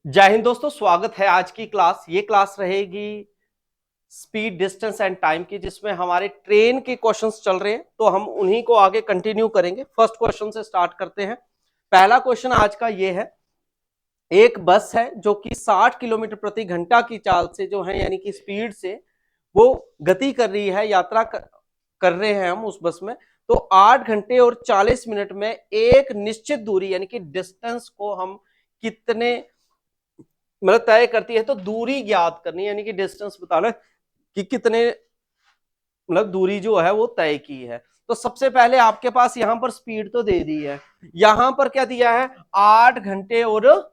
जय हिंद दोस्तों, स्वागत है आज की क्लास। ये क्लास रहेगी स्पीड, डिस्टेंस एंड टाइम की, जिसमें हमारे ट्रेन के क्वेश्चंस चल रहे हैं, तो हम उन्हीं को आगे कंटिन्यू करेंगे। फर्स्ट क्वेश्चन से स्टार्ट करते हैं। पहला क्वेश्चन आज का ये है, एक बस है जो कि 60 किलोमीटर प्रति घंटा की चाल से जो है, यानी कि स्पीड से वो गति कर रही है, यात्रा कर रहे हैं हम उस बस में। तो 8 घंटे और 40 मिनट में एक निश्चित दूरी यानी कि डिस्टेंस को हम कितने मतलब तय करती है, तो दूरी ज्ञात करनी यानी कि डिस्टेंस बताना कि कितने मतलब दूरी जो है वो तय की है। तो सबसे पहले आपके पास यहां पर स्पीड तो दे दी है, यहां पर क्या दिया है 8 घंटे और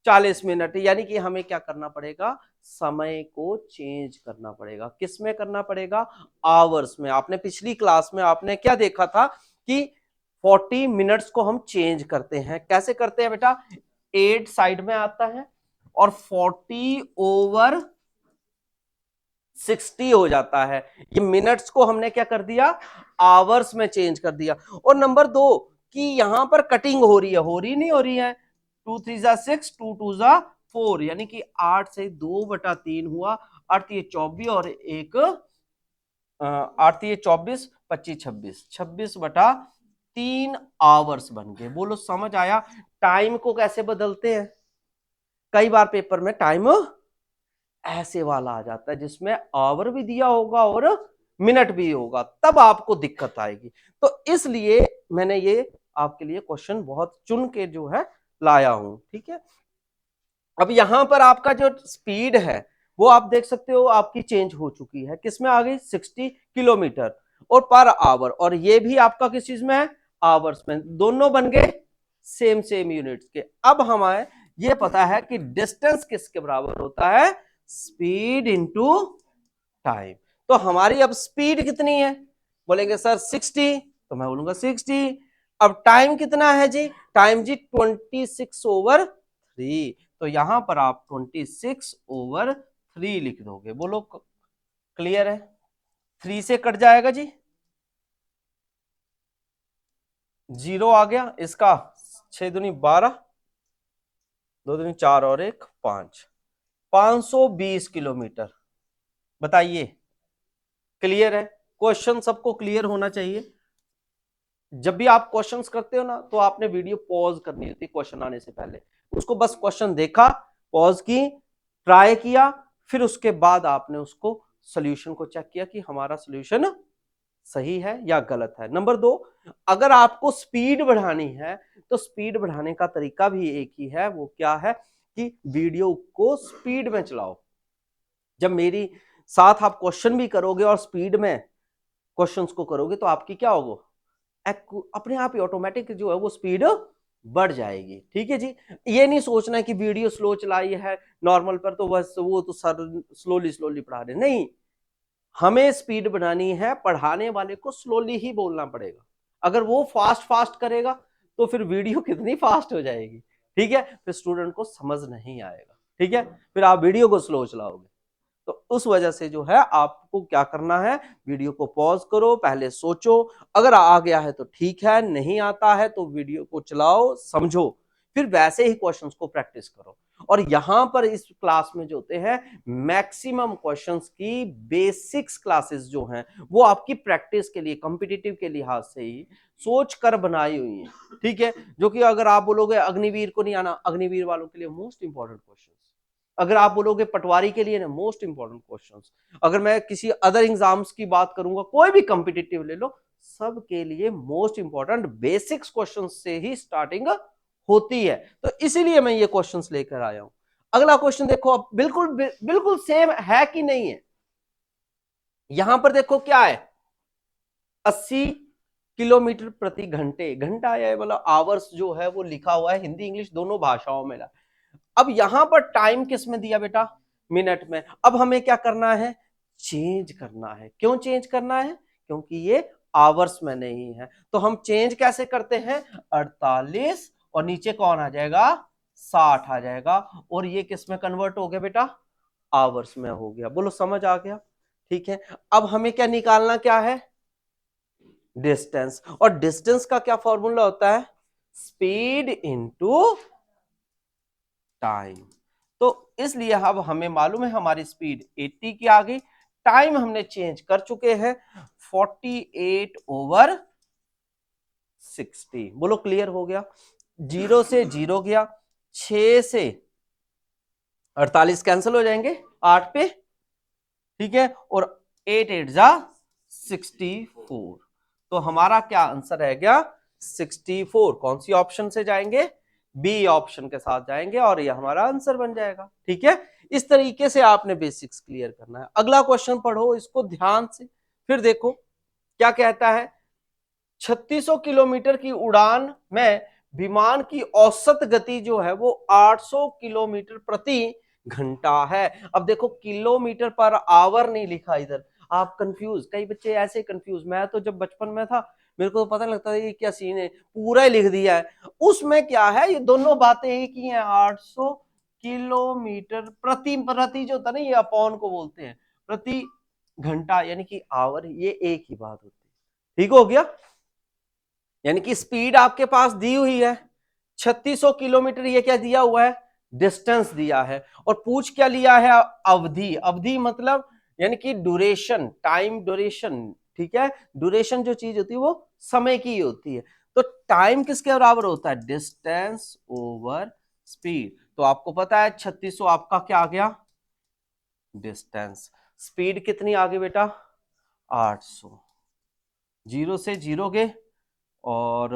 40 मिनट, यानी कि हमें क्या करना पड़ेगा, समय को चेंज करना पड़ेगा। किस में करना पड़ेगा, आवर्स में। आपने पिछली क्लास में आपने क्या देखा था कि 40 मिनट्स को हम चेंज करते हैं। कैसे करते हैं बेटा, 8 साइड में आता है और 40 ओवर 60 हो जाता है। ये मिनट्स को हमने क्या कर दिया, आवर्स में चेंज कर दिया। और नंबर 2 कि यहां पर कटिंग हो रही नहीं हो रही है। 2 3 जा 6, 2 2 जा 4, यानी कि 8 से 2/3 हुआ। 8 ये 24 और एक 8 ये 24, 25 26, 26/3 आवर्स बन गए। बोलो समझ आया। टाइम को कैसे बदलते हैं, कई बार पेपर में टाइम ऐसे वाला आ जाता है जिसमें आवर भी दिया होगा और मिनट भी होगा, तब आपको दिक्कत आएगी। तो इसलिए मैंने ये आपके लिए क्वेश्चन बहुत चुन के जो है लाया हूं। ठीक है, अब यहां पर आपका जो स्पीड है वो आप देख सकते हो आपकी चेंज हो चुकी है। किसमें आ गई, 60 किलोमीटर और पर आवर, और ये भी आपका किस चीज में है, आवर्स में। दोनों बन गए सेम यूनिट्स के। अब हमें ये पता है कि डिस्टेंस किसके बराबर होता है, स्पीड इंटू टाइम। तो हमारी अब स्पीड कितनी है, बोलेंगे सर 60, तो मैं बोलूंगा 60। अब टाइम कितना है जी, टाइम जी 26/3। तो यहां पर आप 26/3 लिख दोगे। बोलो क्लियर है, 3 से कट जाएगा जी, 0 आ गया इसका। 6 दूनी 12, 2 दूनी 4 और 1 5, 520 किलोमीटर। बताइए, क्लियर है। क्वेश्चन सबको क्लियर होना चाहिए। जब भी आप क्वेश्चंस करते हो ना, तो आपने वीडियो पॉज करनी होती है क्वेश्चन आने से पहले। उसको बस क्वेश्चन देखा, पॉज की, ट्राई किया, फिर उसके बाद आपने उसको सोल्यूशन को चेक किया कि हमारा सोल्यूशन सही है या गलत है। नंबर 2, अगर आपको स्पीड बढ़ानी है तो स्पीड बढ़ाने का तरीका भी एक ही है। वो क्या है कि वीडियो को स्पीड में चलाओ। जब मेरी साथ आप क्वेश्चन भी करोगे और स्पीड में क्वेश्चंस को करोगे, तो आपकी क्या होगा, अपने आप ही ऑटोमेटिक जो है वो स्पीड बढ़ जाएगी। ठीक है जी, ये नहीं सोचना कि वीडियो स्लो चलाई है नॉर्मल पर तो बस वो तो सर स्लोली स्लोली पढ़ा रहे, नहीं। हमें स्पीड बनानी है, पढ़ाने वाले को स्लोली ही बोलना पड़ेगा। अगर वो फास्ट फास्ट करेगा तो फिर वीडियो कितनी फास्ट हो जाएगी। ठीक है, फिर स्टूडेंट को समझ नहीं आएगा। ठीक है, फिर आप वीडियो को स्लो चलाओगे। तो उस वजह से जो है आपको क्या करना है, वीडियो को पॉज करो, पहले सोचो, अगर आ गया है तो ठीक है, नहीं आता है तो वीडियो को चलाओ, समझो, फिर वैसे ही क्वेश्चंस को प्रैक्टिस करो। और यहां पर इस क्लास में जो होते हैं मैक्सिमम क्वेश्चंस की बेसिक्स क्लासेस जो हैं वो आपकी प्रैक्टिस के लिए, कॉम्पिटिटिव के लिहाज से ही सोच कर बनाई हुई है। ठीक है, जो कि अगर आप बोलोगे अग्निवीर को नहीं आना, अग्निवीर वालों के लिए मोस्ट इंपॉर्टेंट क्वेश्चन। अगर आप बोलोगे पटवारी के लिए ना, मोस्ट इंपॉर्टेंट क्वेश्चंस। अगर मैं किसी अदर एग्जाम्स की बात करूंगा, कोई भी कॉम्पिटिटिव ले लो, सब के लिए मोस्ट इंपॉर्टेंट बेसिक्स क्वेश्चन से ही स्टार्टिंग होती है। तो इसीलिए मैं ये क्वेश्चंस लेकर आया हूं। अगला क्वेश्चन देखो, अब बिल्कुल बिल्कुल सेम है कि नहीं है। यहां पर देखो क्या है, 80 किलोमीटर प्रति घंटे, घंटा या मतलब आवर्स जो है वो लिखा हुआ है, हिंदी इंग्लिश दोनों भाषाओं में। अब यहां पर टाइम किस में दिया बेटा, मिनट में। अब हमें क्या करना है, चेंज करना है। क्यों चेंज करना है, क्योंकि ये आवर्स में नहीं है। तो हम चेंज कैसे करते हैं, 48 और नीचे कौन आ जाएगा, 60 आ जाएगा, और ये किस में कन्वर्ट हो गया बेटा, आवर्स में हो गया। बोलो समझ आ गया। ठीक है, अब हमें क्या निकालना, क्या है, डिस्टेंस। और डिस्टेंस का क्या फॉर्मूला होता है, स्पीड इंटू टाइम। तो इसलिए अब हमें मालूम है हमारी स्पीड 80 की आ गई, टाइम हमने चेंज कर चुके हैं 48/60। बोलो क्लियर हो गया। 0 से 0 गया, 6 से 48 कैंसिल हो जाएंगे 8 पे, ठीक है, और 8 8 जा 64। तो हमारा क्या आंसर है गया 64। कौन सी ऑप्शन से जाएंगे, बी ऑप्शन के साथ जाएंगे और ये हमारा आंसर बन जाएगा। ठीक है, इस तरीके से आपने बेसिक्स क्लियर करना है। अगला क्वेश्चन पढ़ो इसको ध्यान से, फिर देखो क्या कहता है। 3600 किलोमीटर की उड़ान में विमान की औसत गति जो है वो 800 किलोमीटर प्रति घंटा है। अब देखो किलोमीटर पर आवर नहीं लिखा इधर, आप कंफ्यूज, कई बच्चे ऐसे कंफ्यूज, मैं तो जब बचपन में था मेरे को तो पता नहीं लगता था ये क्या सीन है, पूरा ही लिख दिया है। उसमें क्या है, ये दोनों बातें एक ही हैं। 800 किलोमीटर प्रति, प्रति जो होता है ना ये अपॉन को बोलते हैं, प्रति घंटा यानी कि आवर, ये एक ही बात होती है। ठीक हो गया, यानी कि स्पीड आपके पास दी हुई है 3600 किलोमीटर, ये क्या दिया हुआ है, डिस्टेंस दिया है, और पूछ क्या लिया है, अवधि। अवधि मतलब यानी कि ड्यूरेशन, टाइम ड्यूरेशन, ठीक है, ड्यूरेशन जो चीज होती है वो समय की होती है। तो टाइम किसके बराबर होता है, डिस्टेंस ओवर स्पीड। तो आपको पता है 3600 आपका क्या आ गया, डिस्टेंस। स्पीड कितनी आ गई बेटा, 800। 0 से 0 के और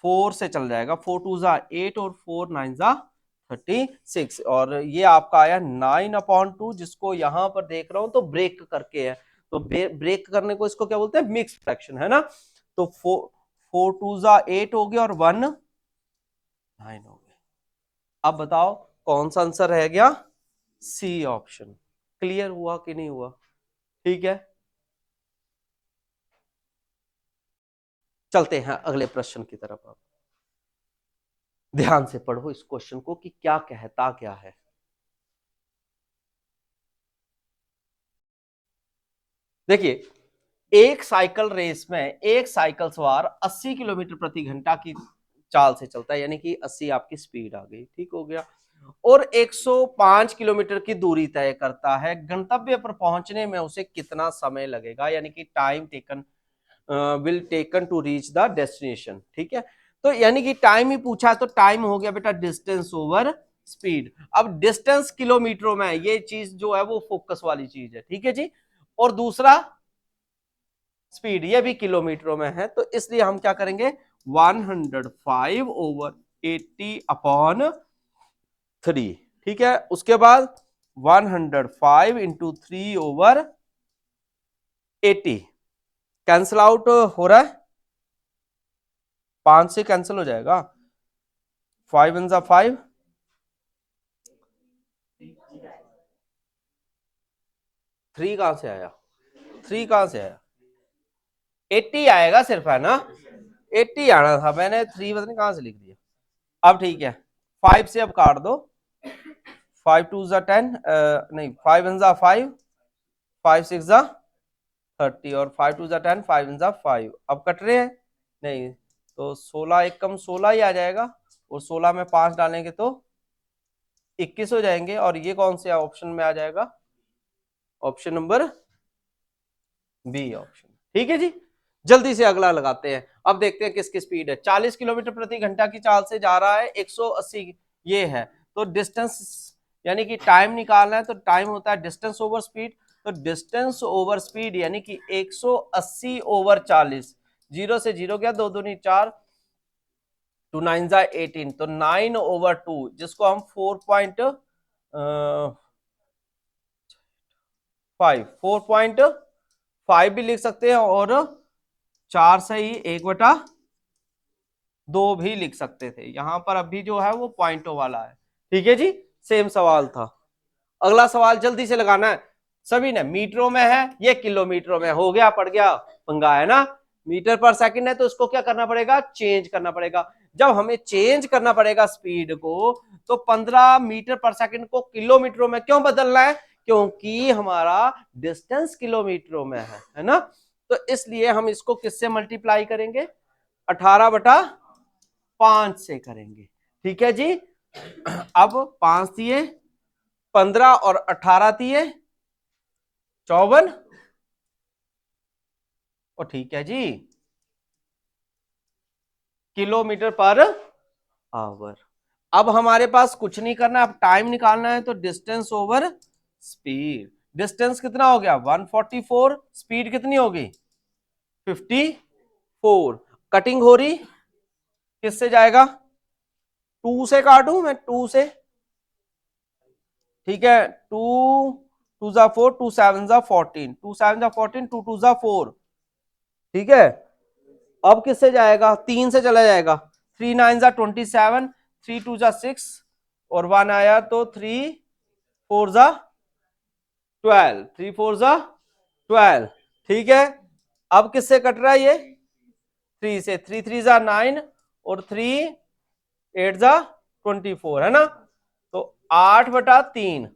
4 से चल जाएगा, 4 2 जा 8 और 4 9 जा 36, और ये आपका आया 9/2, जिसको यहां पर देख रहा हूं तो ब्रेक करके है, तो ब्रेक करने को इसको क्या बोलते हैं, मिक्स फ्रैक्शन, है ना। तो 4 2 जा 8 हो गया और 1 9 हो गया। अब बताओ कौन सा आंसर रह गया, सी ऑप्शन। क्लियर हुआ कि नहीं हुआ, ठीक है। चलते हैं अगले प्रश्न की तरफ। आप ध्यान से पढ़ो इस क्वेश्चन को कि क्या कहता क्या है। देखिए, एक साइकिल रेस में एक साइकिल सवार 80 किलोमीटर प्रति घंटा की चाल से चलता है, यानी कि 80 आपकी स्पीड आ गई, ठीक हो गया, और 105 किलोमीटर की दूरी तय करता है। गंतव्य पर पहुंचने में उसे कितना समय लगेगा, यानी कि time taken will taken to reach the destination, ठीक है। तो यानी कि टाइम ही पूछा है, तो टाइम हो गया बेटा डिस्टेंस ओवर स्पीड। अब डिस्टेंस किलोमीटरों में, ये चीज जो है वो फोकस वाली चीज है, ठीक है जी। और दूसरा स्पीड, ये भी किलोमीटरों में है, तो इसलिए हम क्या करेंगे 105/80/3, ठीक है। उसके बाद 105 × 3/80 कैंसिल आउट हो रहा है, 5 से कैंसिल हो जाएगा, 5 1 5, 3 कहां से आया, 3 कहां से आया, 80 आएगा सिर्फ, है ना, 80 आना था, मैंने 3 पता नहीं कहां से लिख दिया। अब ठीक है, 5 से अब काट दो, 5 2 जा 10, नहीं 5 1 जा 5, 5 6 जा 30, और 5 2 जा 10, 5 1 जा 5। अब कट रहे हैं नहीं, तो 16 एक कम 16 ही आ जाएगा, और 16 में 5 डालेंगे तो 21 हो जाएंगे, और ये कौन से ऑप्शन में आ जाएगा, ऑप्शन नंबर बी ऑप्शन, ठीक है जी। जल्दी से अगला लगाते हैं। अब देखते हैं किसकी स्पीड है, 40 किलोमीटर प्रति घंटा की चाल से जा रहा है, 180 ये है, तो डिस्टेंस यानी कि टाइम निकालना है, तो टाइम होता है डिस्टेंस ओवर स्पीड। तो डिस्टेंस ओवर स्पीड यानी कि 180/40, 0 से 0 गया, 2 दूनी 4, 2 9 जा 18, तो 9/2, जिसको हम 4.5 भी लिख सकते हैं, और 4 से ही 1/2 भी लिख सकते थे। यहां पर अभी जो है वो पॉइंटों वाला है, ठीक है जी। सेम सवाल था। अगला सवाल जल्दी से लगाना है, सभी ने मीटरों में है, ये किलोमीटरों में, हो गया पड़ गया पंगा, है ना। मीटर पर सेकंड है तो उसको क्या करना पड़ेगा, चेंज करना पड़ेगा। जब हमें चेंज करना पड़ेगा स्पीड को, तो 15 मीटर पर सेकंड को किलोमीटरों में क्यों बदलना है, क्योंकि हमारा डिस्टेंस किलोमीटरों में है ना। तो इसलिए हम इसको किससे मल्टीप्लाई करेंगे, 18/5 से करेंगे, ठीक है जी। अब 5 दिए, 15 और 18 दिए 54, और ठीक है जी, किलोमीटर पर आवर। अब हमारे पास कुछ नहीं करना, अब टाइम निकालना है, तो डिस्टेंस ओवर स्पीड। डिस्टेंस कितना हो गया 144, स्पीड कितनी होगी 54। कटिंग हो रही, किससे जाएगा, 2 से काटूं मैं, 2 से, ठीक है, 2 2 जा 4, 2 7 जा 14, 2 7 जा 14, 2 2 जा 4, ठीक है। अब किससे जाएगा, 3 से चला जाएगा, 3 9 जा 27, 3 2 जा 6, और 1 आया तो 3 4 जा 12, 3 4 जा 12, ठीक है। अब किससे कट रहा है ये, 3 से, 3 3 जा 9, और 3 8 जा 24, है ना, तो 8/3।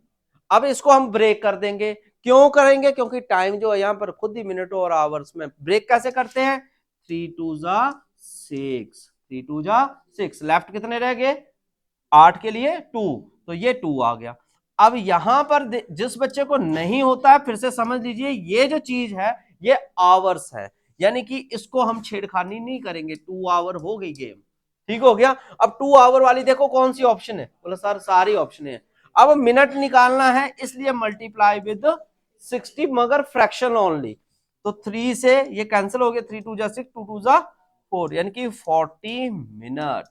अब इसको हम ब्रेक कर देंगे, क्यों करेंगे, क्योंकि टाइम जो है यहां पर खुद ही मिनटों और आवर्स में, ब्रेक कैसे करते हैं, 3 2 जा 6, 3 2 जा 6, लेफ्ट कितने रह गए, 8 के लिए 2, तो ये 2 आ गया। अब यहां पर जिस बच्चे को नहीं होता है, फिर से समझ लीजिए, ये जो चीज है ये आवर्स है, यानी कि इसको हम छेड़खानी नहीं करेंगे, 2 आवर हो गई गेम, ठीक हो गया। अब 2 आवर वाली देखो कौन सी ऑप्शन है, बोला सर सारी ऑप्शन है। अब मिनट निकालना है, इसलिए मल्टीप्लाई विद 60, मगर फ्रैक्शन ओनली, तो 3 से ये कैंसिल हो गया, 3 2 जा 6, 2 2 जा 4, यानी कि 40 मिनट।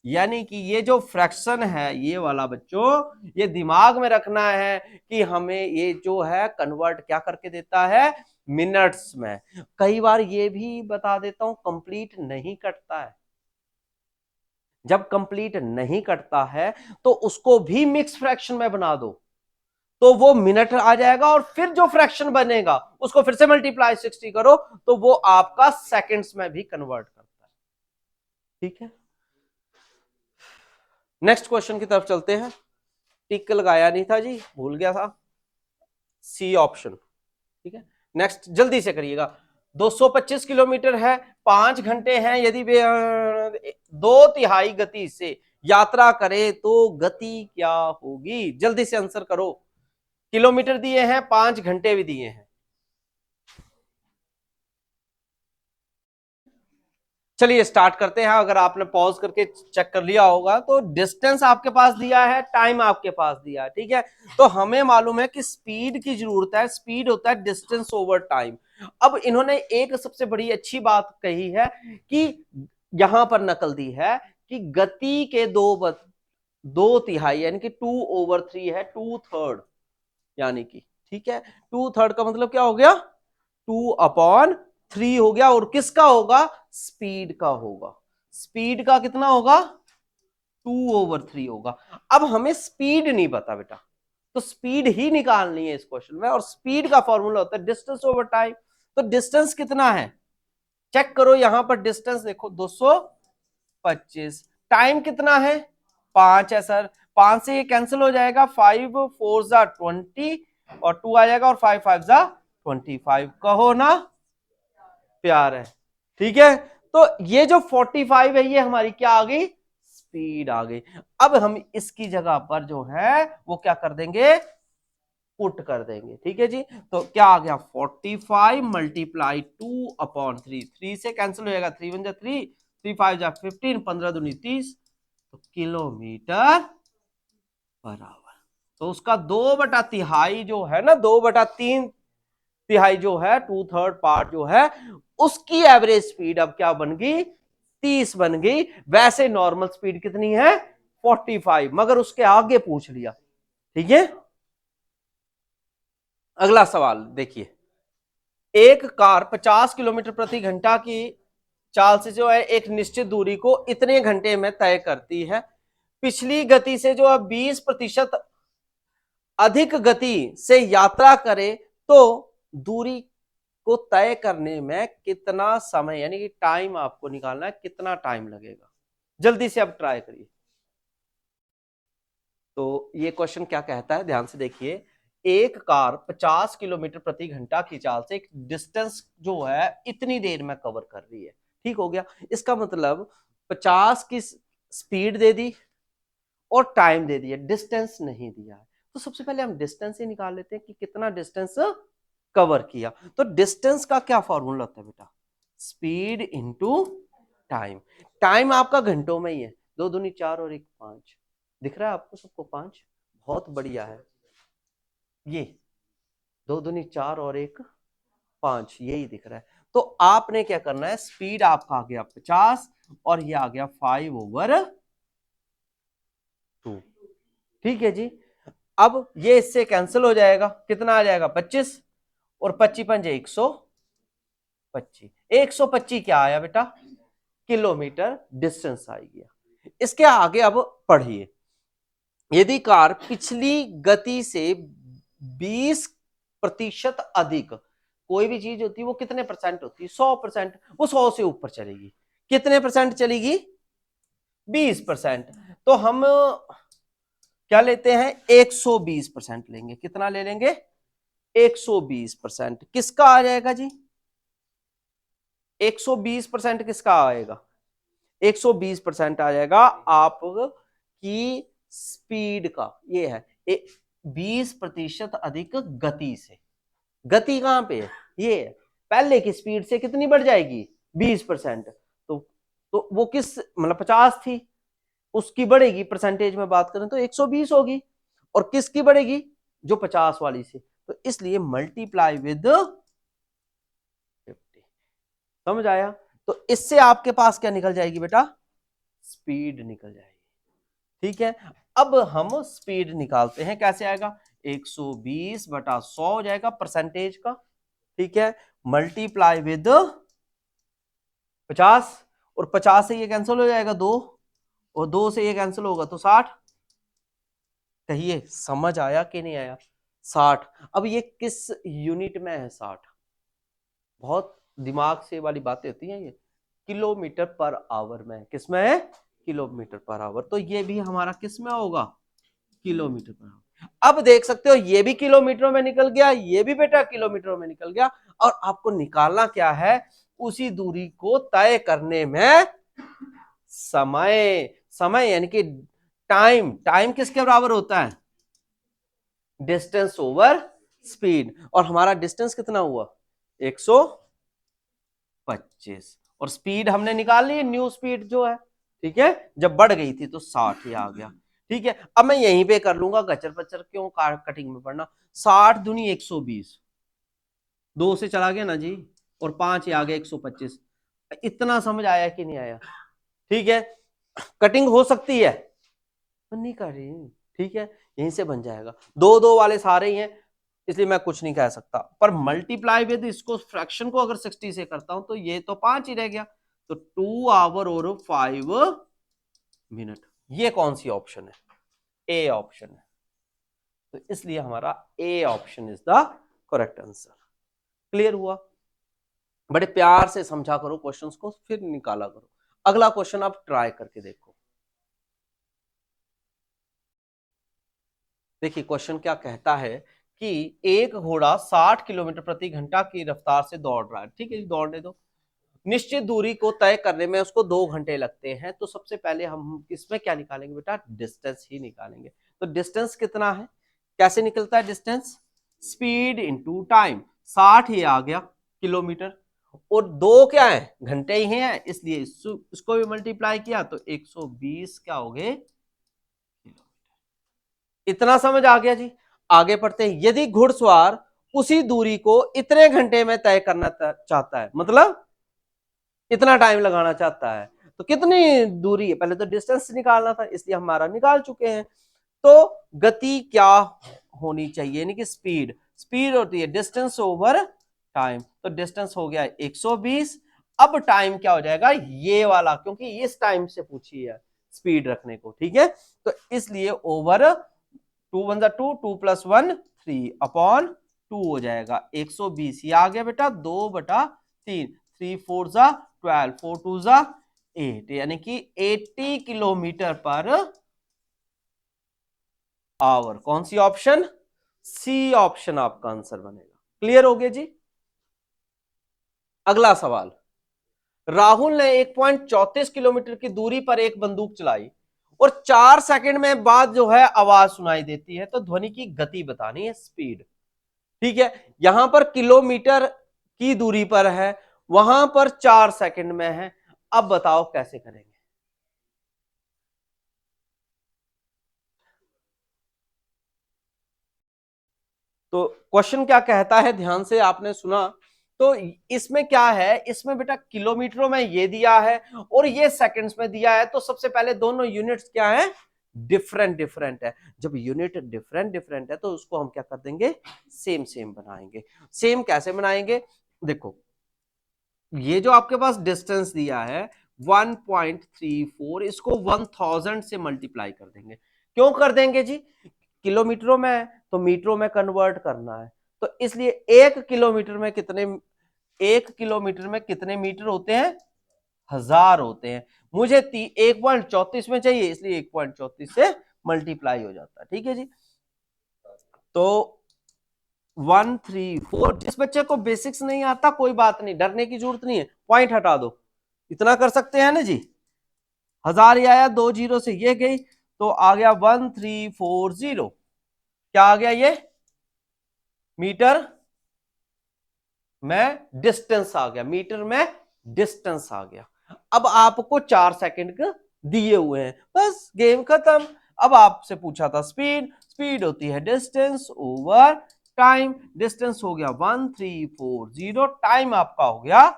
यानी कि ये जो फ्रैक्शन है ये वाला बच्चों, ये दिमाग में रखना है कि हमें ये जो है कन्वर्ट क्या करके देता है, मिनट्स में। कई बार ये भी बता देता हूं, कंप्लीट नहीं कटता है, जब कंप्लीट नहीं कटता है तो उसको भी मिक्स फ्रैक्शन में बना दो, तो वो मिनट आ जाएगा, और फिर जो फ्रैक्शन बनेगा उसको फिर से मल्टीप्लाई 60 करो, तो वो आपका सेकंड्स में भी कन्वर्ट करता है, ठीक है। नेक्स्ट क्वेश्चन की तरफ चलते हैं, टिक लगाया नहीं था जी, भूल गया था, सी ऑप्शन, ठीक है। नेक्स्ट जल्दी से करिएगा, 225 किलोमीटर है, 5 घंटे हैं, यदि वे 2/3 गति से यात्रा करे तो गति क्या होगी, जल्दी से आंसर करो। किलोमीटर दिए हैं, 5 घंटे भी दिए हैं, चलिए स्टार्ट करते हैं। अगर आपने पॉज करके चेक कर लिया होगा तो डिस्टेंस आपके पास दिया है, टाइम आपके पास दिया है, ठीक है। तो हमें मालूम है कि स्पीड की जरूरत है, स्पीड होता है डिस्टेंस ओवर टाइम। अब इन्होंने एक सबसे बड़ी अच्छी बात कही है कि यहां पर नकल दी है कि गति के 2/3 यानी कि 2/3 है, 2/3, यानी कि, ठीक है, 2/3 का मतलब क्या हो गया, 2/3 हो गया, और किसका होगा, स्पीड का होगा, स्पीड का कितना होगा, 2/3 होगा। अब हमें स्पीड नहीं पता बेटा, तो स्पीड ही निकालनी है इस क्वेश्चन में, और स्पीड का फॉर्मूला होता है डिस्टेंस ओवर टाइम। तो डिस्टेंस कितना है, चेक करो, यहां पर डिस्टेंस देखो 225, टाइम कितना है 5 है सर, 5 से ये कैंसिल हो जाएगा, 5 4 जा 20, और 2 आ जाएगा, और 5 5 जा 25, कहो ना प्यार है, ठीक है। तो ये जो 45 है ये हमारी क्या आ गई, स्पीड आ गई। अब हम इसकी जगह पर जो है वो क्या कर देंगे, पुट कर देंगे, ठीक है जी। तो क्या आ गया, 45 मल्टीप्लाई 2/3, 3 से कैंसिल हो जाएगा, 3 1 जा 3, 3 5 जा 15, 15 दूनी 30, तो किलोमीटर पर आवर। तो उसका 2/3 जो है ना, 2/3 जो है, 2/3 पार्ट जो है, उसकी एवरेज स्पीड अब क्या बन गई, 30 बन गई। वैसे नॉर्मल स्पीड कितनी है 45, मगर उसके आगे पूछ लिया, ठीक है। अगला सवाल देखिए, एक कार 50 किलोमीटर प्रति घंटा की चाल से जो है एक निश्चित दूरी को इतने घंटे में तय करती है, पिछली गति से जो है 20% अधिक गति से यात्रा करे तो दूरी को तय करने में कितना समय, यानी कि टाइम आपको निकालना है, कितना टाइम लगेगा, जल्दी से अब ट्राई करिए। तो ये क्वेश्चन क्या कहता है, ध्यान से देखिए, एक कार 50 किलोमीटर प्रति घंटा की चाल से एक डिस्टेंस जो है इतनी देर में कवर कर रही है, ठीक हो गया। इसका मतलब 50 की स्पीड दे दी, और टाइम दे दिया, डिस्टेंस नहीं दिया है। तो सबसे पहले हम डिस्टेंस ही निकाल लेते हैं कि कितना डिस्टेंस कवर किया। तो डिस्टेंस का क्या फॉर्मूला होता है बेटा, स्पीड इंटू टाइम। टाइम आपका घंटों में ही है, 2 दूनी 4 और 1 5, दिख रहा है आपको सबको 5, बहुत बढ़िया है। ये 2 दूनी 4 और 1 5, यही दिख रहा है। तो आपने क्या करना है, स्पीड आपका आ गया 50 और ये आ गया 5/2। ठीक है जी। अब ये इससे कैंसिल हो जाएगा, कितना आ जाएगा 25 और 25 पंजे 125। 125 क्या आया बेटा, किलोमीटर डिस्टेंस आ गया। इसके आगे अब पढ़िए, यदि कार पिछली गति से 20% अधिक, कोई भी चीज होती है वो कितने परसेंट होती है, 100%, वो 100 से ऊपर चलेगी, कितने परसेंट चलेगी, 20%। तो हम क्या लेते हैं, 120% लेंगे। कितना ले लेंगे, 120%। किसका आ जाएगा जी, 120% किसका आएगा, 120% आ जाएगा आपकी स्पीड का। ये है 20% अधिक गति से। गति कहां पे है, ये है, पहले की स्पीड से कितनी बढ़ जाएगी, 20%। तो वो किस, मतलब 50 थी, उसकी बढ़ेगी, परसेंटेज में बात करें तो 120 होगी। और किसकी बढ़ेगी, जो 50 वाली से, तो इसलिए मल्टीप्लाई विद 50। समझ आया। तो इससे आपके पास क्या निकल जाएगी बेटा, स्पीड निकल जाएगी। ठीक है, अब हम स्पीड निकालते हैं, कैसे आएगा, 120/100 हो जाएगा परसेंटेज का। ठीक है, मल्टीप्लाई विद 50, और 50 से ये कैंसिल हो जाएगा 2, और 2 से ये कैंसिल होगा तो 60। कहिए समझ आया कि नहीं आया, 60। अब ये किस यूनिट में है 60, बहुत दिमाग से वाली बातें होती हैं ये, किलोमीटर पर आवर में, किस में है, किलोमीटर पर आवर। तो ये भी हमारा किस में होगा, किलोमीटर पर आवर। अब देख सकते हो ये भी किलोमीटरों में निकल गया, ये भी बेटा किलोमीटरों में निकल गया। और आपको निकालना क्या है, उसी दूरी को तय करने में समय। समय यानी कि टाइम, टाइम किसके बराबर होता है, डिस्टेंस ओवर स्पीड। और हमारा डिस्टेंस कितना हुआ, 125, और स्पीड हमने निकाल ली न्यू स्पीड जो है। ठीक है, जब बढ़ गई थी तो 60 ही आ गया। ठीक है, अब मैं यहीं पे कर लूंगा, गचर पचर क्यों कटिंग में पढ़ना। 60 दूनी 120, 2 से चला गया ना जी, और 5 ही आ गया 125। इतना समझ आया कि नहीं आया, ठीक है। कटिंग हो सकती है, पर नहीं कर रही, ठीक है, यहीं से बन जाएगा। 2 वाले सारे ही हैं, इसलिए मैं कुछ नहीं कह सकता। पर मल्टीप्लाई विद इसको, फ्रैक्शन को अगर 60 से करता हूं तो ये तो 5 ही रह गया। तो 2 आवर और 5 मिनट, ये कौन सी ऑप्शन है, ए ऑप्शन है। तो इसलिए हमारा A option is the correct answer. Clear हुआ, बड़े प्यार से समझा करो क्वेश्चंस को, फिर निकाला करो। अगला क्वेश्चन आप ट्राई करके देखो। देखिए क्वेश्चन क्या कहता है कि एक घोड़ा 60 किलोमीटर प्रति घंटा की रफ्तार से दौड़ रहा है। ठीक है, दौड़ने दो। निश्चित दूरी को तय करने में उसको 2 घंटे लगते हैं। तो सबसे पहले हम इसमें क्या निकालेंगे बेटा, डिस्टेंस ही निकालेंगे। तो डिस्टेंस कितना है, कैसे निकलता है डिस्टेंस, स्पीड इंटू टाइम। 60 ही आ गया किलोमीटर, और 2 क्या है, घंटे ही हैं, इसलिए इसको भी मल्टीप्लाई किया तो 120 क्या हो गए। इतना समझ आ गया जी। आगे पढ़ते हैं, यदि घुड़सवार उसी दूरी को इतने घंटे में तय करना चाहता है, मतलब इतना टाइम लगाना चाहता है, तो कितनी दूरी है, पहले तो डिस्टेंस निकालना था, इसलिए हमारा निकाल चुके हैं। तो गति क्या होनी चाहिए, यानी कि स्पीड, स्पीड होती है डिस्टेंस ओवर टाइम। तो डिस्टेंस हो गया 120। अब टाइम क्या हो जाएगा, ये वाला, क्योंकि इस टाइम से पूछी है स्पीड रखने को। ठीक है, तो इसलिए ओवर 2 वन 2, 2 + 1 3 अपॉन 2 हो जाएगा 120। ये आ गया बेटा 2/3, 3 4 12, 4 2 8, यानी कि 80 किलोमीटर पर आवर। कौन सी ऑप्शन, सी ऑप्शन आपका आंसर बनेगा। क्लियर हो गया जी। अगला सवाल, राहुल ने 1.34 किलोमीटर की दूरी पर एक बंदूक चलाई और 4 सेकंड में बाद जो है आवाज सुनाई देती है, तो ध्वनि की गति बतानी है, स्पीड। ठीक है, यहां पर किलोमीटर की दूरी पर है, वहां पर 4 सेकंड में है। अब बताओ कैसे करेंगे। तो क्वेश्चन क्या कहता है, ध्यान से आपने सुना। तो इसमें क्या है, इसमें बेटा किलोमीटरों में ये दिया है और ये सेकंड्स में दिया है, तो सबसे पहले दोनों यूनिट्स क्या है, डिफरेंट डिफरेंट है। जब यूनिट डिफरेंट डिफरेंट है तो उसको हम क्या कर देंगे, सेम सेम बनाएंगे। सेम कैसे बनाएंगे, देखो ये जो आपके पास डिस्टेंस दिया है 1.34, इसको 1000 से मल्टीप्लाई कर देंगे। क्यों कर देंगे जी, किलोमीटरों में है तो मीटरों में कन्वर्ट करना है, तो इसलिए 1 किलोमीटर में कितने, 1 किलोमीटर में कितने मीटर होते हैं, 1000 होते हैं। मुझे 1.34 में चाहिए, इसलिए 1.34 से मल्टीप्लाई हो जाता है। ठीक है जी, तो 134। जिस बच्चे को बेसिक्स नहीं आता कोई बात नहीं, डरने की जरूरत नहीं है, पॉइंट हटा दो, इतना कर सकते हैं ना जी। 1000 ही आया, 2 जीरो से ये गई, तो आ गया 1340। क्या आ गया ये, मीटर में डिस्टेंस आ गया, मीटर में डिस्टेंस आ गया। अब आपको 4 सेकंड दिए हुए हैं, बस गेम खत्म। अब आपसे पूछा था स्पीड, स्पीड होती है डिस्टेंस ओवर टाइम। डिस्टेंस हो गया 1340, टाइम आपका हो गया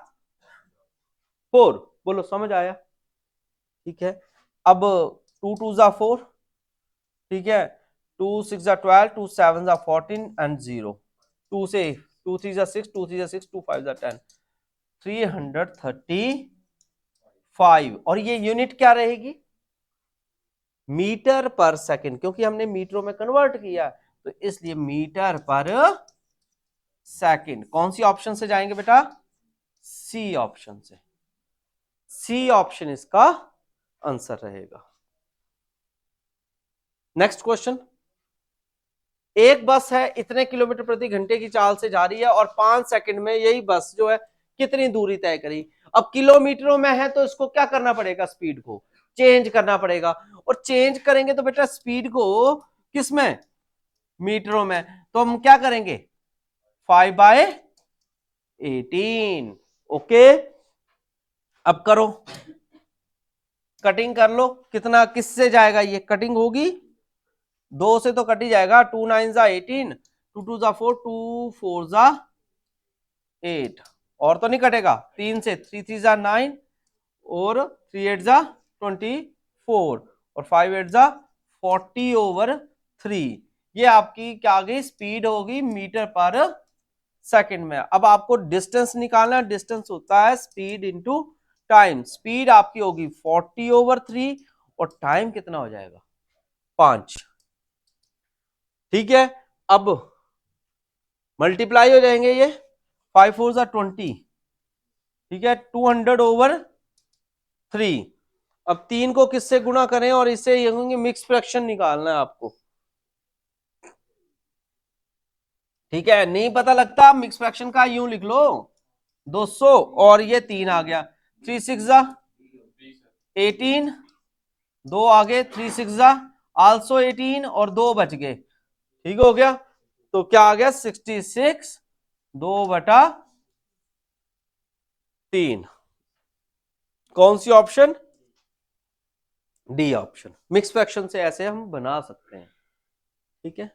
4। बोलो समझ आया। ठीक है, अब 2 2 जा 4, ठीक है, 2 6 जा 12, 2 7 जा 14 एंड 0, 2 से 2 3 जा 6, 2 3 जा 6, 2 5 जा 10, 335। और ये यूनिट क्या रहेगी, मीटर पर सेकंड, क्योंकि हमने मीटरों में कन्वर्ट किया, तो इसलिए मीटर पर सेकंड। कौन सी ऑप्शन से जाएंगे बेटा, सी ऑप्शन से। सी ऑप्शन इसका आंसर रहेगा। नेक्स्ट क्वेश्चन, एक बस है, इतने किलोमीटर प्रति घंटे की चाल से जा रही है और 5 सेकंड में यही बस जो है कितनी दूरी तय करी। अब किलोमीटरों में है तो इसको क्या करना पड़ेगा, स्पीड को चेंज करना पड़ेगा, और चेंज करेंगे तो बेटा स्पीड को किस में, मीटरों में। तो हम क्या करेंगे, 5/18। ओके, अब करो, कटिंग कर लो, कितना किससे जाएगा, ये कटिंग होगी, 2 से तो कट ही जाएगा, 2 9 जा 18, 2 2 जा 4, 2 4 जा 8, और तो नहीं कटेगा, 3 से 3 3 जा 9, और 3 8 जा 24, और 5 8 जा 40/3। ये आपकी क्या आ गई, स्पीड होगी मीटर पर सेकंड में। अब आपको डिस्टेंस निकालना, डिस्टेंस होता है स्पीड इंटू टाइम। स्पीड आपकी होगी 40/3 और टाइम कितना हो जाएगा, 5। ठीक है, अब मल्टीप्लाई हो जाएंगे ये, 5 4 जा 20, ठीक है, 200/3। अब 3 को किससे गुणा करें, और इससे ये मिक्स फ्रैक्शन निकालना है आपको। ठीक है, नहीं पता लगता मिक्स फ्रैक्शन का, यूं लिख लो 200, और ये 3 आ गया, 3 6 जा 18, 2 आगे, 3 6 जा आल्सो 18, और 2 बच गए। ठीक हो गया, तो क्या आ गया, 66 2/3। कौन सी option, D option. Mix fraction से ऐसे हम बना सकते हैं। ठीक है,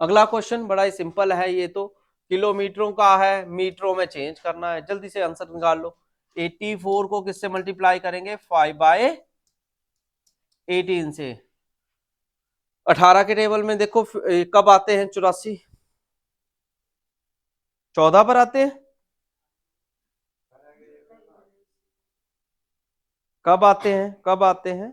अगला क्वेश्चन बड़ा ही सिंपल है, ये तो किलोमीटरों का है, मीटरों में चेंज करना है, जल्दी से आंसर निकाल लो। 84 को किससे मल्टीप्लाई करेंगे, 5/18 से। 18 के टेबल में देखो कब आते हैं 84, 14 पर आते हैं, कब आते हैं, कब आते हैं,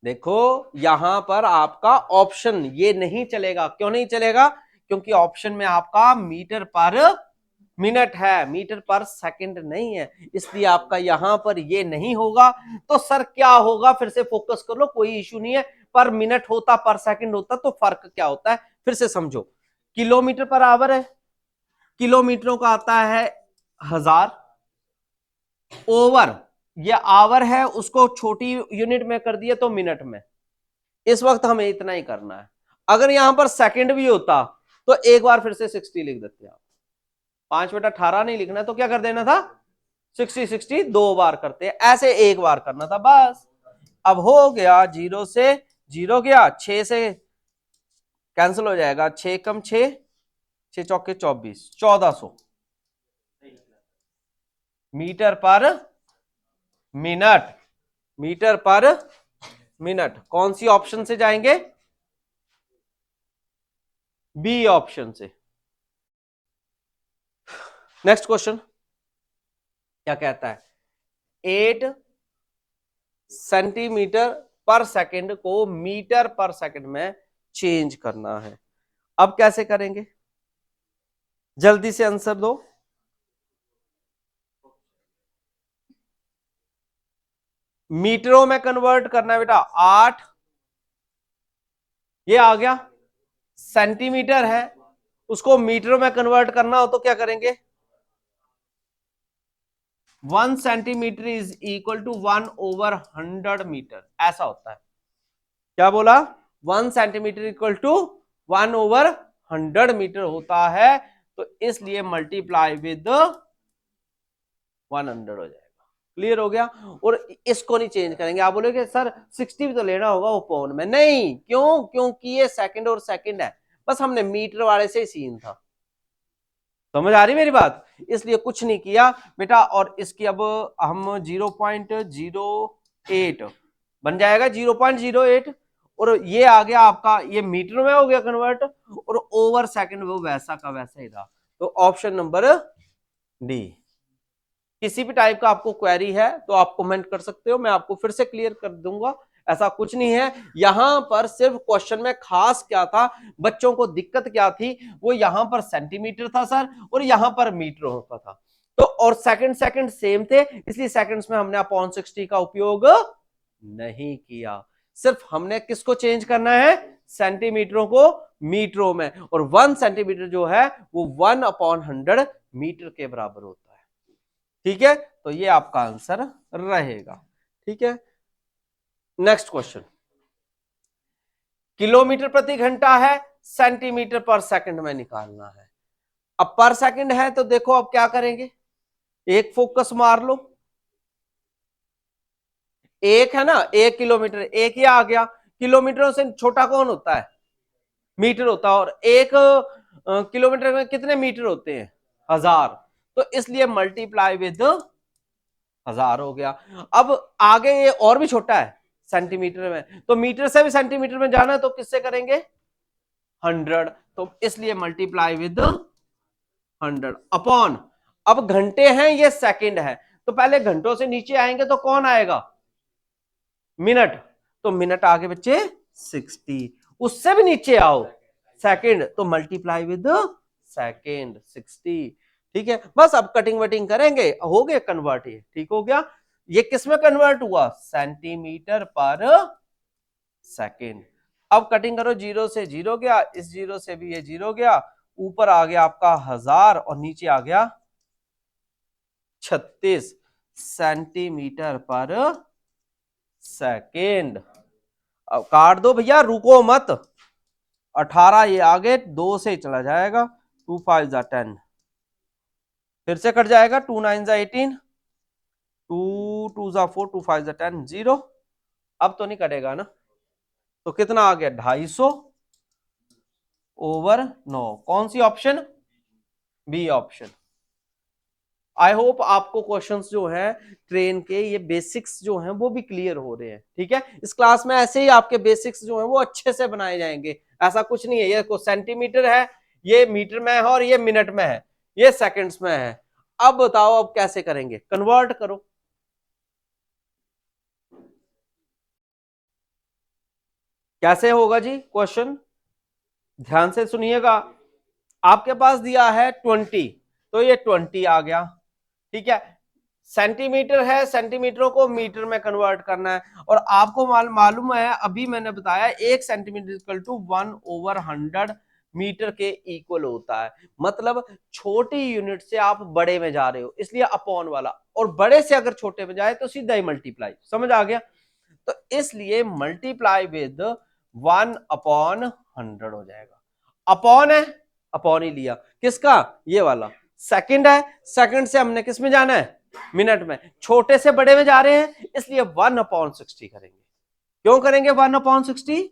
देखो यहां पर आपका ऑप्शन ये नहीं चलेगा। क्यों नहीं चलेगा, क्योंकि ऑप्शन में आपका मीटर पर मिनट है, मीटर पर सेकंड नहीं है, इसलिए आपका यहां पर ये नहीं होगा। तो सर क्या होगा, फिर से फोकस कर लो, कोई इश्यू नहीं है। पर मिनट होता, पर सेकंड होता, तो फर्क क्या होता है फिर से समझो। किलोमीटर पर आवर है, किलोमीटरों का आता है 1000, ओवर ये आवर है, उसको छोटी यूनिट में कर दिया तो मिनट में। इस वक्त हमें इतना ही करना है। अगर यहां पर सेकंड भी होता तो एक बार फिर से 60 लिख देते आप। 5/18 नहीं लिखना तो क्या कर देना था, 60 दो बार करते हैं, ऐसे एक बार करना था बस। अब हो गया, 0 से 0 गया, 6 से कैंसिल हो जाएगा, 6 कम 6, 6 चौके 24, 1400 मीटर पर मिनट। मीटर पर मिनट कौन सी ऑप्शन से जाएंगे, बी ऑप्शन से। नेक्स्ट क्वेश्चन क्या कहता है, 8 सेंटीमीटर पर सेकंड को मीटर पर सेकंड में चेंज करना है। अब कैसे करेंगे, जल्दी से आंसर दो। मीटरों में कन्वर्ट करना है बेटा, 8 ये आ गया, सेंटीमीटर है, उसको मीटरों में कन्वर्ट करना हो तो क्या करेंगे, 1 centimetre is equal to 1/100 metre, ऐसा होता है। क्या बोला, 1 सेंटीमीटर इक्वल टू 1/100 मीटर होता है, तो इसलिए मल्टीप्लाई विद 100 हो जाएगा। क्लियर हो गया। और इसको नहीं चेंज करेंगे। आप बोलोगे सर 60 भी तो लेना होगा वो पौन में, नहीं, क्यों, क्योंकि ये सेकंड और सेकंड है, बस हमने मीटर वाले से ही सीन था। समझ आ रही मेरी बात, इसलिए कुछ नहीं किया बेटा। और इसकी अब हम 0.08 बन जाएगा, 0.08, और ये आ गया आपका, ये मीटर में हो गया कन्वर्ट, और ओवर सेकंड वो वैसा का वैसा ही रहा। तो ऑप्शन नंबर डी। किसी भी टाइप का आपको क्वेरी है तो आप कमेंट कर सकते हो, मैं आपको फिर से क्लियर कर दूंगा। ऐसा कुछ नहीं है, यहां पर सिर्फ क्वेश्चन में खास क्या था, बच्चों को दिक्कत क्या थी, वो यहां पर सेंटीमीटर था सर, और यहां पर मीटर होता था, तो और सेकंड सेम थे, इसलिए सेकंड्स में हमने अपॉन 60 का उपयोग नहीं किया। सिर्फ हमने किसको चेंज करना है, सेंटीमीटरों को मीटरों में, और 1 सेंटीमीटर जो है वो 1/100 मीटर के बराबर होता है। ठीक है, तो ये आपका आंसर रहेगा। ठीक है, नेक्स्ट क्वेश्चन, किलोमीटर प्रति घंटा है, सेंटीमीटर पर सेकंड में निकालना है। अब पर सेकंड है तो देखो अब क्या करेंगे, एक फोकस मार लो, एक है ना, 1 किलोमीटर, एक ही आ गया, किलोमीटरों से छोटा कौन होता है, मीटर होता है, और 1 किलोमीटर में कितने मीटर होते हैं, 1000, तो इसलिए मल्टीप्लाई विद 1000 हो गया। अब आगे ये और भी छोटा है सेंटीमीटर में, तो मीटर से भी सेंटीमीटर में जाना है तो किससे करेंगे, 100, तो इसलिए मल्टीप्लाई विद 100 अपॉन, अब घंटे हैं ये सेकंड है, तो पहले घंटों से नीचे आएंगे तो कौन आएगा, मिनट, तो मिनट आगे बच्चे 60, उससे भी नीचे आओ सेकंड, तो मल्टीप्लाई विद सेकंड 60। ठीक है, बस अब कटिंग वटिंग करेंगे, हो गया कन्वर्ट, ये ठीक हो गया। ये किस में कन्वर्ट हुआ, सेंटीमीटर पर सेकंड। अब कटिंग करो, 0 से 0 गया, इस 0 से भी ये 0 गया, ऊपर आ गया आपका 1000 और नीचे आ गया 36 सेंटीमीटर पर सेकेंड। अब काट दो भैया, रुको मत, 18 ये आगे 2 से चला जाएगा, 2 5 10, फिर से कट जाएगा, 2 9 18, 2 2 4, 2 5 10, 0। अब तो नहीं कटेगा ना, तो कितना आ गया, 250/9। कौन सी option, B option. I hope आपको क्वेश्चंस जो हैं ट्रेन के, ये बेसिक्स जो हैं वो भी क्लियर हो रहे हैं। ठीक है, इस क्लास में ऐसे ही आपके बेसिक्स जो हैं वो अच्छे से बनाए जाएंगे, ऐसा कुछ नहीं है, ये सेंटीमीटर है, ये मीटर में है, और ये मिनट में है, ये सेकंड्स में है। अब बताओ अब कैसे करेंगे, कन्वर्ट करो। कैसे होगा जी क्वेश्चन, ध्यान से सुनिएगा। आपके पास दिया है 20, तो ये 20 आ गया। ठीक है, सेंटीमीटर है, सेंटीमीटरों को मीटर में कन्वर्ट करना है। और आपको मालूम है, अभी मैंने बताया 1 सेंटीमीटर इक्वल टू 1/100 मीटर के इक्वल होता है। मतलब छोटी यूनिट से आप बड़े में जा रहे हो, इसलिए अपॉन वाला, और बड़े से अगर छोटे में जाए तो सीधा ही मल्टीप्लाई। समझ आ गया? तो इसलिए मल्टीप्लाई विद 1/100 हो जाएगा। अपॉन है, अपॉन ही लिया, किसका? ये वाला। सेकंड है, सेकंड से हमने किस में जाना है? मिनट में। छोटे से बड़े में जा रहे हैं, इसलिए 1/60 करेंगे। क्यों करेंगे 1/60?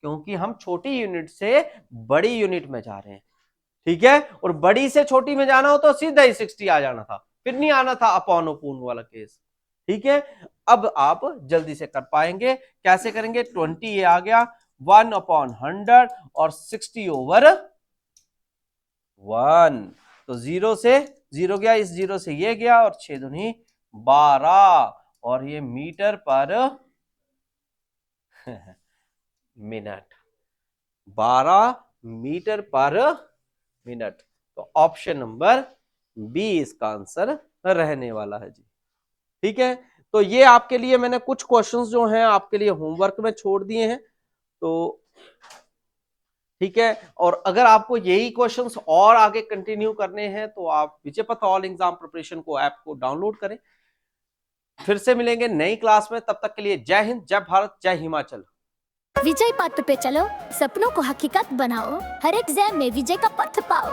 क्योंकि हम छोटी यूनिट से बड़ी यूनिट में जा रहे हैं। ठीक है, और बड़ी से छोटी में जाना हो तो सीधा ही 60 आ जाना था, फिर नहीं आना था अपॉन अपूर्ण वाला केस। ठीक है, अब आप जल्दी से कर पाएंगे। कैसे करेंगे? 20 ये आ गया, 1/100 और 60/1। तो 0 से 0 गया, इस 0 से ये गया, और 6 दूनी 12, और ये मीटर पर मिनट, 12 मीटर पर मिनट। तो ऑप्शन नंबर बी इसका आंसर रहने वाला है जी। ठीक है, तो ये आपके लिए मैंने कुछ क्वेश्चंस जो हैं आपके लिए होमवर्क में छोड़ दिए हैं। तो ठीक है, और अगर आपको यही क्वेश्चंस और आगे कंटिन्यू करने हैं तो आप विजय पथ ऑल एग्जाम प्रिपरेशन को ऐप को डाउनलोड करें। फिर से मिलेंगे नई क्लास में, तब तक के लिए जय हिंद, जय भारत, जय हिमाचल। विजय पथ पे चलो, सपनों को हकीकत बनाओ, हर एग्जाम में विजय का पथ पाओ।